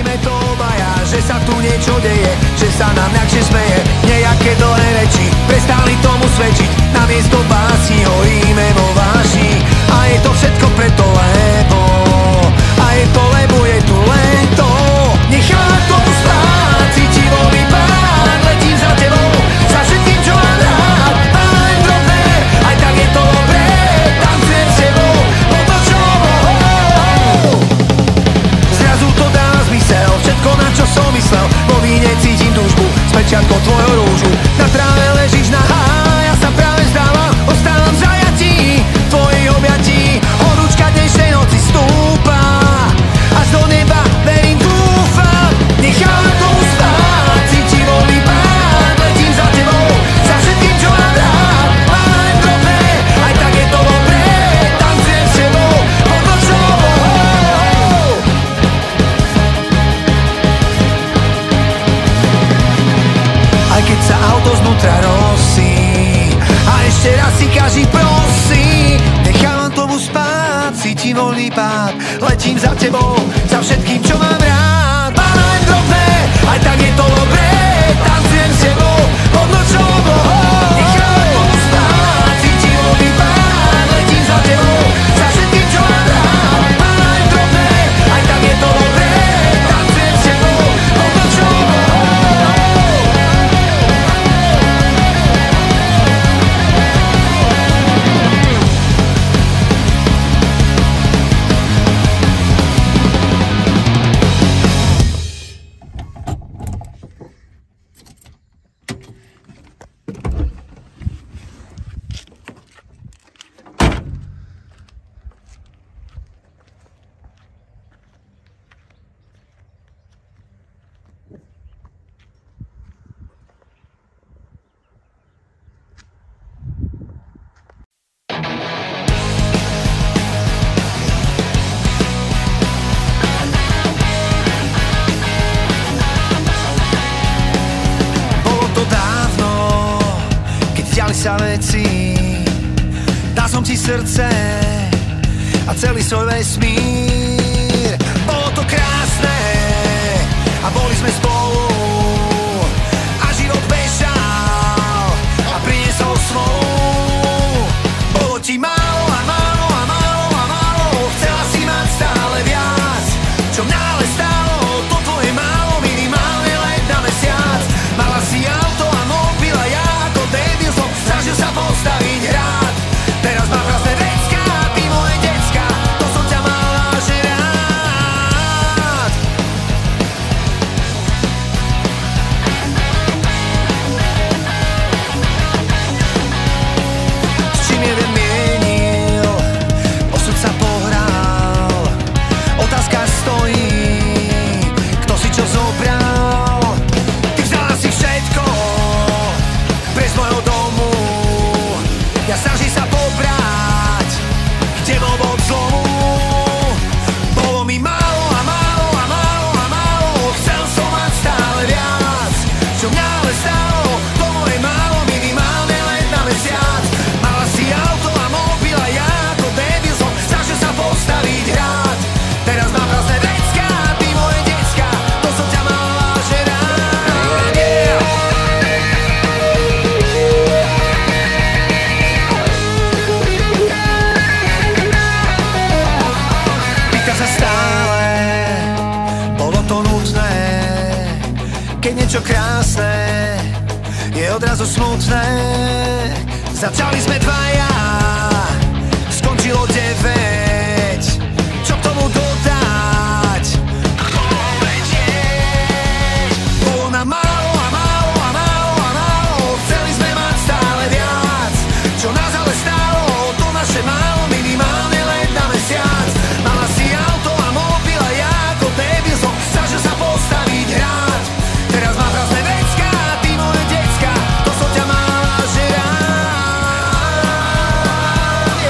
Cítime to obaja, že sa tu niečo deje, že sa nám ľahšie smeje. Nejaké dlhé reči prestali tomu svedčiť, namiesto básni horíme vo váši. A je to všetko preto, lebo a je to, lebo je tu leto. Nechám tomu spáť, cíti voľný pád, letím za tebou, za všetkým, čo mám rád. A len drobné, aj tak je to dobré, tancujem s tebou, zrazu to dá zmysel, všetko na čo som myslel. Vo víne cítim túžbu, s pečiatkou tvojho rúžu. Na tráve ležíš nahá, ja sa práve vzdávam, ostávam v zajatí tvojich objatí. Horúčka dnešnej noci stúpa, až do neba verím, dúfam. Nechávam tomu spáť, cítim voľný pád, letím za tebou, za všetkým, čo mám rád. A len drobné, aj tak je to dobré, tancujem s tebou, pod nočnou. Aj keď sa auto znútra rosí a ešte raz si každý prosí, nechávam tomu spáť, cítim voľný pád, letím za tebou, za všetkým, čo mám rád. A len drobné, aj tak je to dobré, tancujem s tebou, pod nočnou oblohou. Nechávam tomu spáť, cítim voľný pád, letím za tebou, za všetkým, čo mám rád. A len drobné, aj tak je to dobré, tancujem s tebou, pod nočnou oblohou. Sa veci, dal som ti srdce a celý svoj vesmír. Bolo to krásne a boli sme spolu a život bežal a priniesol smolu. Bolo ti málo a málo a málo a málo, chcela si mať stále viac. Čo mňa ale stálo, to tvoje málo, minimálne len na mesiac. Mala si auto a mobil a ja ako debil som snažil sa postaviť rád. Teraz mám krásne vecka, ty moje decka, to som ťa mal vážne rád. S čím jeden mienil, osud sa pohral. Otázka stojí, kto si čo zobral. Ty vzala si všetko pre z mojho domu, ja snažím sa pobrať k tebou od zlomu. Bolo mi málo a málo a málo a málo, chcel som mať stále viac. Čo mňa ale stálo, to moje málo, minimálne len na mesiac. Mala si auto a mobil a ja ako debil som snažil sa postaviť rád. Teraz mám krásne vecka, ty moje decka, to som ťa mal vážne rád. Yeah. Pýta sa stále, bolo to nutné, keď niečo krásne je odrazu smutné. Začali sme dvaja, skončilo 9. Čo k tomu dodať? Bolo nám málo a málo a málo a málo, chceli sme mať stále viac. Čo nás ale stálo, to naše málo, minimálne len na mesiac. Mala si auto a mobil a ja ako debil som snažil sa postaviť rád. Teraz mám krásne vecka, ty moje decka, to som ťa mal vážne rád. Yeah.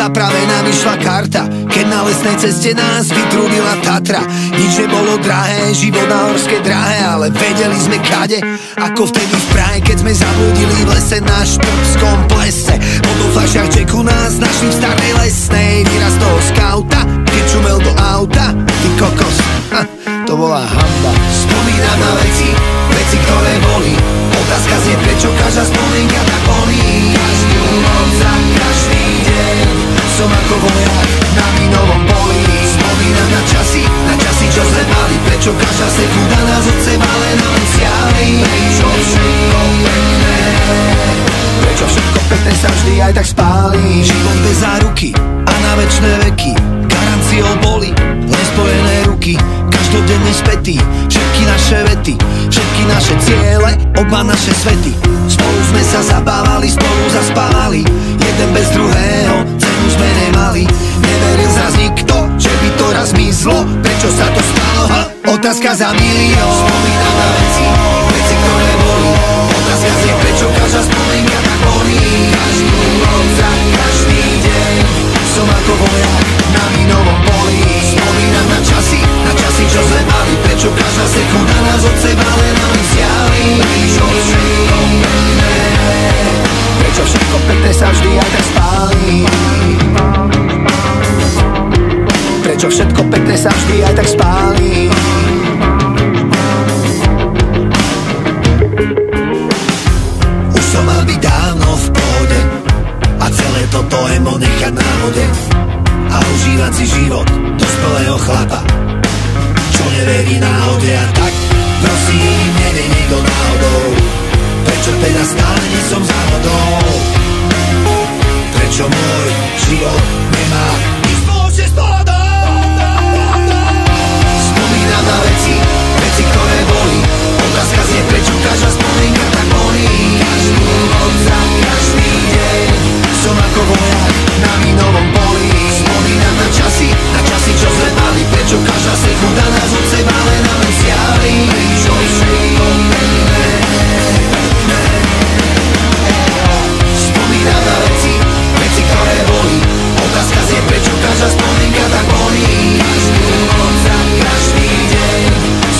auta, práve nám išla karta, keď na lesnej ceste nás vytrúbila Tatra. Nič nebolo drahé, život na horskej dráhe, ale vedeli sme kade, ako vtedy v Prahe, keď sme zablúdili v lese na Štrbskom plese. Po fľašiach Jacku nás našli v starej lesnej. Výraz toho skauta, keď čumel do auta, ty kokos, to bola hamba. Spomínam na veci, ktoré boli. Otázka znie, prečo každá spomienka tak bolí. Každú noc a každý deň som ako vojak na minovom poli. Spomínam na časy, čo sme mali. Prečo každá sekunda nás od seba len siali. Prečo všetko pekné, prečo všetko pekné sa vždy aj tak spáli. Život bez záruky a na večné veky, garanciou boli len spojené ruky. Každodenne spätí, všetky naše vety, všetky naše ciele, oba naše svety. Spolu sme sa zabávali, spolu zaspávali, jeden bez druhého, cenu sme nemali. Neveril z nás nikto, že by to raz zmizlo. Prečo sa to stalo? Otázka za milión. Spomínam na veci, ktoré boli. Otázka znie, prečo každá spomienka tak bolí. Každú noc a každý deň som ako vojak na minovom poli. Spomínam na časy, čo sme mali. Prečo každá sekunda nás od seba len siali. Prečo všetko pekné, prečo všetko pekné sa vždy aj tak spáli. Prečo všetko pekné sa vždy aj tak spáli. Už som mal byť dávno v pohode a celé toto emo nechať na vode a užívať si život dospelého chlapa, čo neverí náhode. A tak prosím, nevie nikto náhodou, prečo teda stále nie som záhodou. Prečo môj život nemá nič spoločné s pohľadou. Spomínam na veci, ktoré boli. Otázka znie, prečo každá spomienka tak bolí. Každú noc a každý deň som ako vojak na minovom poli. Spomínam na časy, čo sme mali. Prečo každá sekunda nás od seba len siali. Prečo všetko pekné. Spomínam na veci, ktoré boli. Otázka znie, prečo každá spomienka tak bolí. Každú noc a každý deň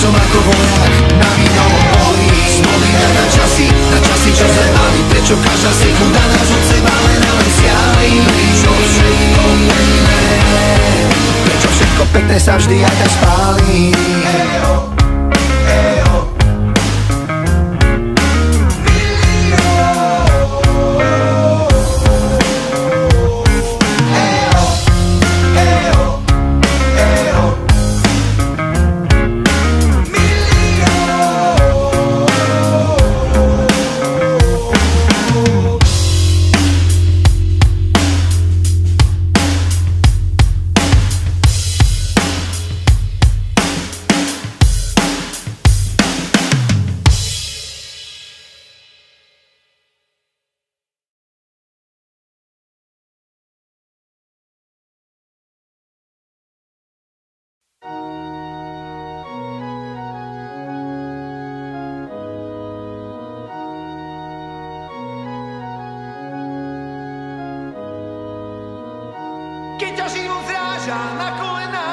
som ako vojak na minovom poli. Spomínam na časy, čo sme mali. Prečo každá sekunda nás od seba len siali. Prečo všetko pekné, prečo všetko pekné sa vždy aj tak spáli. Keď ťa život zráža na kolená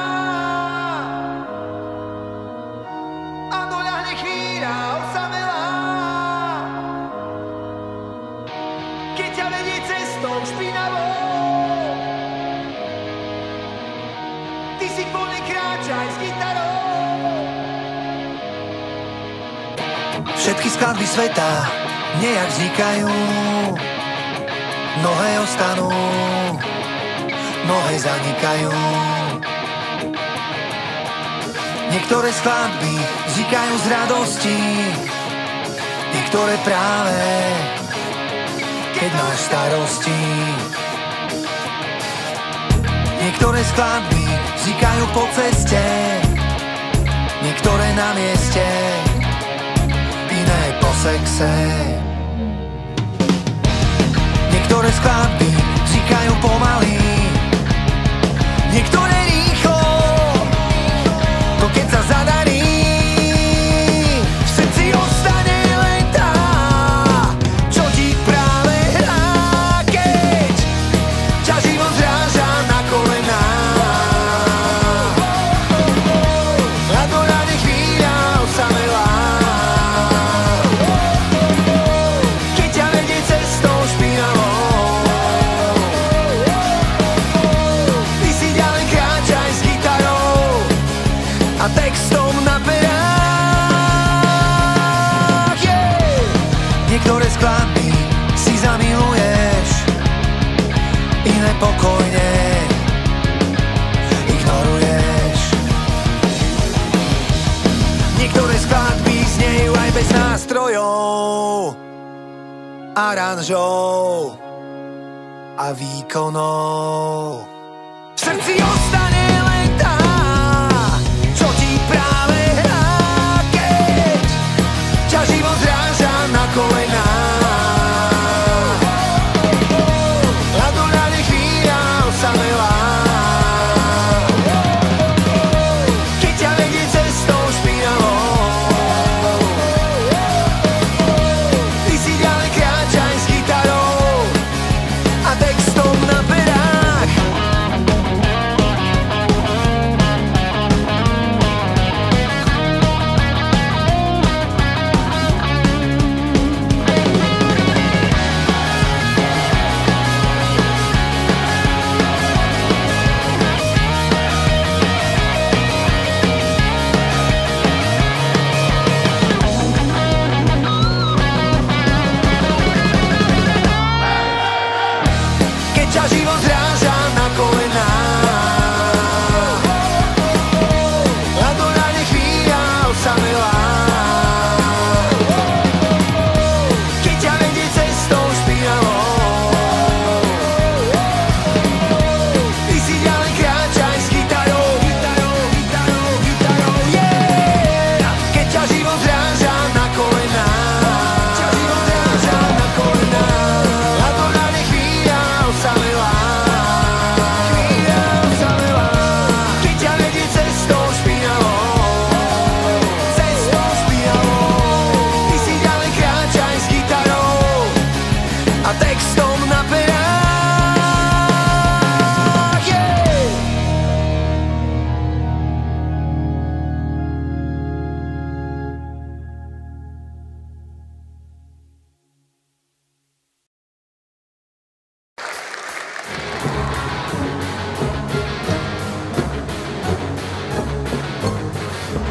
a doľahne chvíľa osamelá, keď ťa vedie cestou špinavou, ty si po nej kráčaj s gitarou. Všetky skladby sveta nejak vznikajú, mnohé ostanú, mnohé zanikajú. Niektoré skladby vznikajú z radosti, niektoré práve keď máš starosti. Niektoré skladby vznikajú po ceste, niektoré na mieste, iné po sexe. Niektoré skladby vznikajú pomaly, niektoré rýchlo, to keď sa zadarí, v srdci ostane len tá, čo ti práve hrá, keď ťa život zráža. textom na perách. Niektoré skladby si zamiluješ, iné pokojne ignoruješ. Niektoré skladby znejú aj bez nástrojov, aranžov a výkonov. V srdci ostane len tá, čo ti práve hrá, keď ťa život zráža na kolená. A to nájde chvíľa osamelá, keď ťa vedie cestou špinavou. Ty si ďalej kráčaj s gitarou a textom na perách. Keď ťa život zráža na kolená, a to nájde chvíľa osamelá, keď ťa vedie cestou špinavou. Ty si ďalej kráčaj s gitarou, keď ťa život zráža na kolená, a to nájde chvíľa osamelá, keď ťa vedie cestou špinavou. Ty si ďalej kráčaj s gitarou a textom na perách.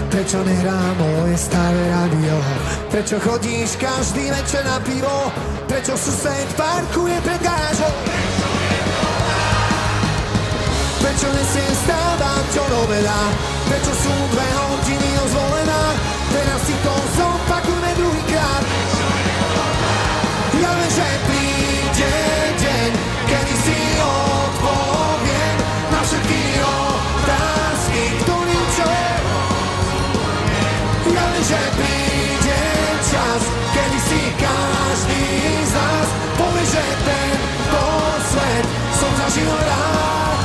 Prečo nehrá moje staré rádio? Prečo chodíš každý večer na pivo? Prečo sused parkuje pred garážou? Prečo nesiem stávať čo novela? Prečo sú 2 hodiny ozvolená? Teraz si to zopakujme druhýkrát. Ja viem, že príde deň, kedy si odpoviem na všetky otázky, ktorým čo. Ja viem, že príde čas, kedy si každý z nás povie, že tento svet som zažil rád.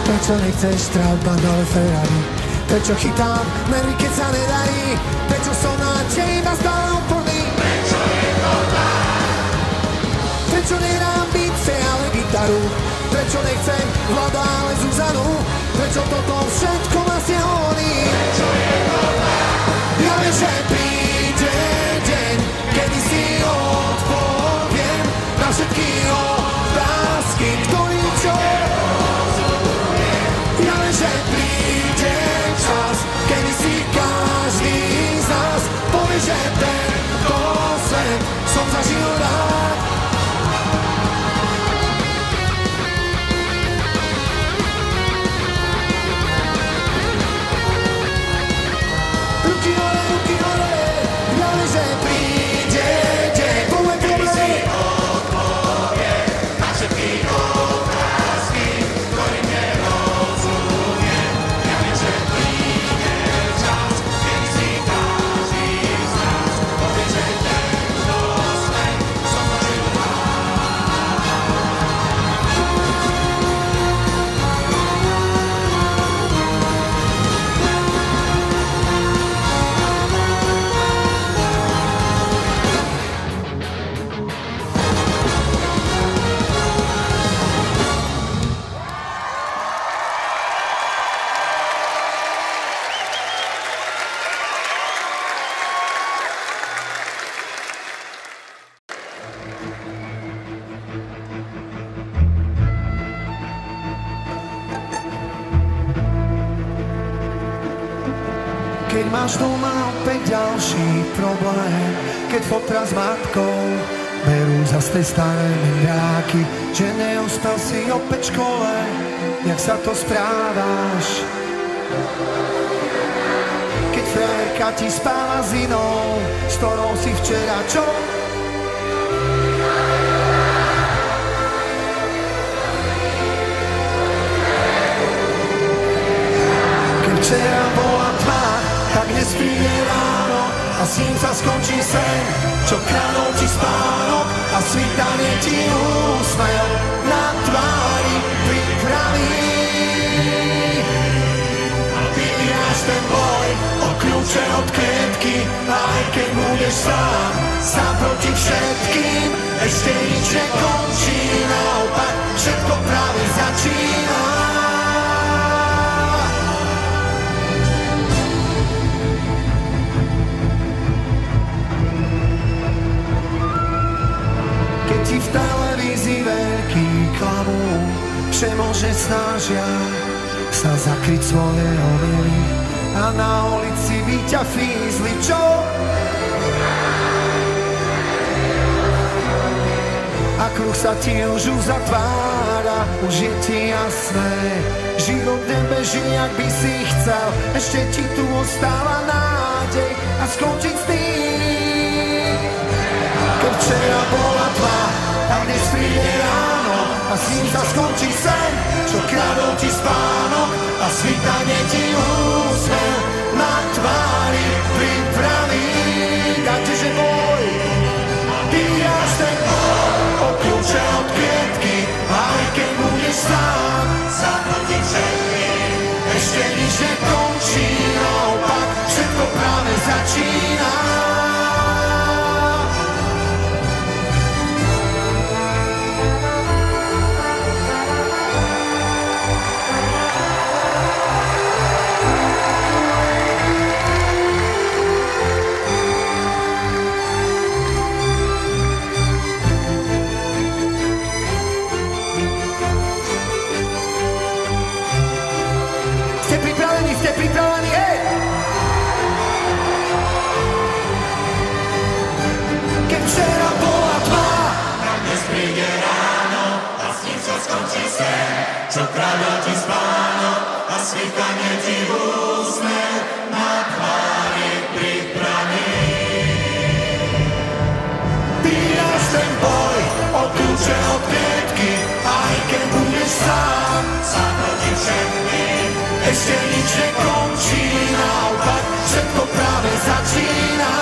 Prečo nechceš trávať nové Ferrari? Prečo chytám nervy, keď sa nedarí? Prečo som na teba stále oporný? Prečo je to tak? Prečo nehrám bice, ale gitaru? Prečo nechcem Vlada, ale Zuzanu? Prečo toto všetko vlastne hovorí? Prečo je to tak? Ja viem, že príde deň, kedy si odpoviem na všetky otázky, ktorým čo. Ja viem, že príde čas, kedy si každý z nás povie, že tento svet som zažil rád. Keď máš doma opäť ďalší problém, keď fotra s matkou berú zas tej staré mendráky, že neostal si opäť v škole, jak sa to správaš. Keď frajerka ti spáva s inou, s ktorou si včera čo? Keď včera bola tma, tak dnes príde ráno a s ním sa skončí sen, čo kradol ti spánok a svitanie ti úsmev na tvári pripraví. Vyhráš ten boj o kľúče od klietky, aj keď budeš sám proti všetkým. Ešte nič nekončí, naopak všetko práve začína. Keď ti v televízii veľký klamú, všemožne snažia sa zakryť svoje omily a na ulici by ťa fízli, čo? A kruh sa ti už uzatvára, už je ti jasné, život nebeží, jak by si chcel, ešte ti tu ostáva nádej a skončiť s tým. Keď včera bola tma, a dnes príde ráno a s ním sa skončí sen, čo kradol ti spánok a svitanie ti úsmev na tvári pripraví. Dajte, že boj, vyhráš ten boj o kľúče od klietky, aj keď budeš sám proti všetkým. Ešte nič nekončí, naopak všetko práve začína. Ste pripravení, hej! Keď včera bola tma, tak dnes príde ráno a s ním sa skončí sen, čo kradol ti spánok a svitanie ti úsmev na tvári pripraví. Vyhráš ten boj o kľúče od klietky, aj keď budeš sám proti všetkým. Ešte nič nekončí, naopak všetko práve začína.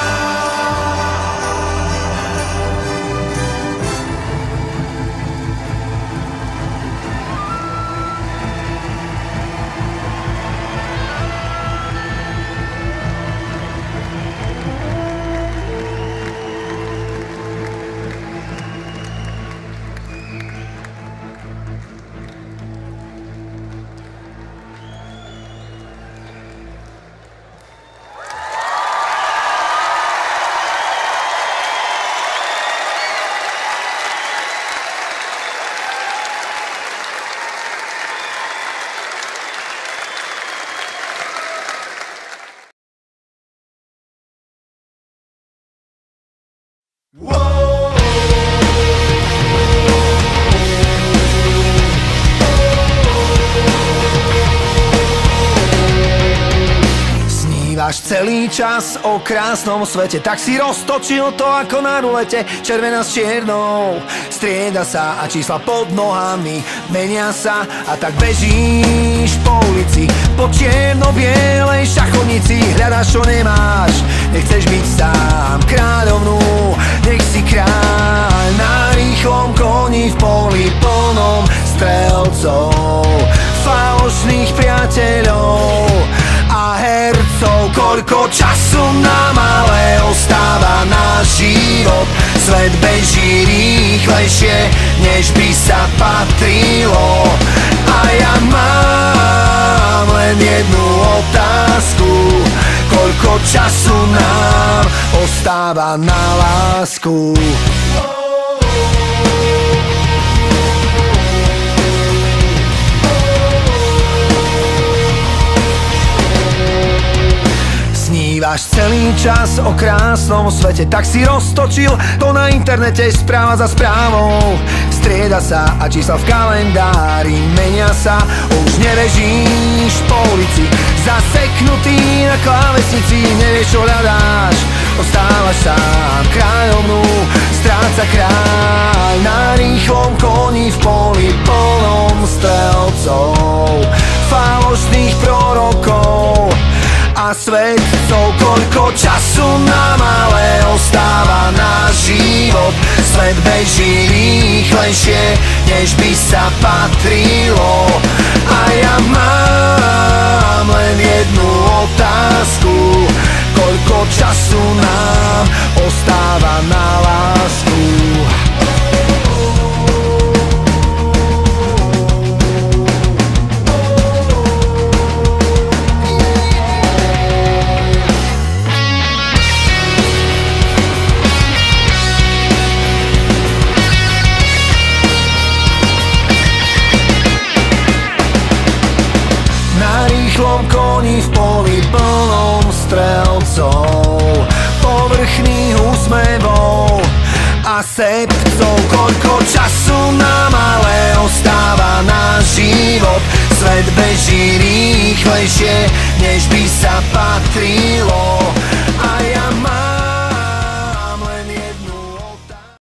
Snívaš celý čas o krásnom svete, tak si roztočil to ako na rulete. Červená s čiernou strieda sa a čísla pod nohami menia sa, a tak bežíš po ulici po čierno-bielej šachovnici. Hľadáš, čo nemáš, nechceš byť sám, kráľovnú, nech si kráľ na rýchlom koni v poli plnom strelcov, falošných priateľov a hercov. Koľko času nám ale ostáva na život, svet beží rýchlejšie, než by sa patrilo. A ja mám len jednu otázku, koľko času nám ostáva na lásku. Máš celý čas o krásnom svete, tak si roztočil to na internete správa za správou. Strieda sa a čísla v kalendári menia sa. Už nebežíš po ulici, zaseknutý na klávesnici. Nevieš čo hľadáš, ostávaš sám. Kráľovnú stráca kráľ na rýchlom koni v poli plnom strelcov, falošných prorokov a svetcov. Koľko času nám ale ostáva na život? Svet beží rýchlejšie, než by sa patrilo. A ja mám len jednu otázku: koľko času nám ostáva na lásku? Koni v poli plnom strelcov, povrchných úsmevov a sebcov. Koľko času nám ale ostáva na život? Svet beží rýchlejšie, než by sa patrilo.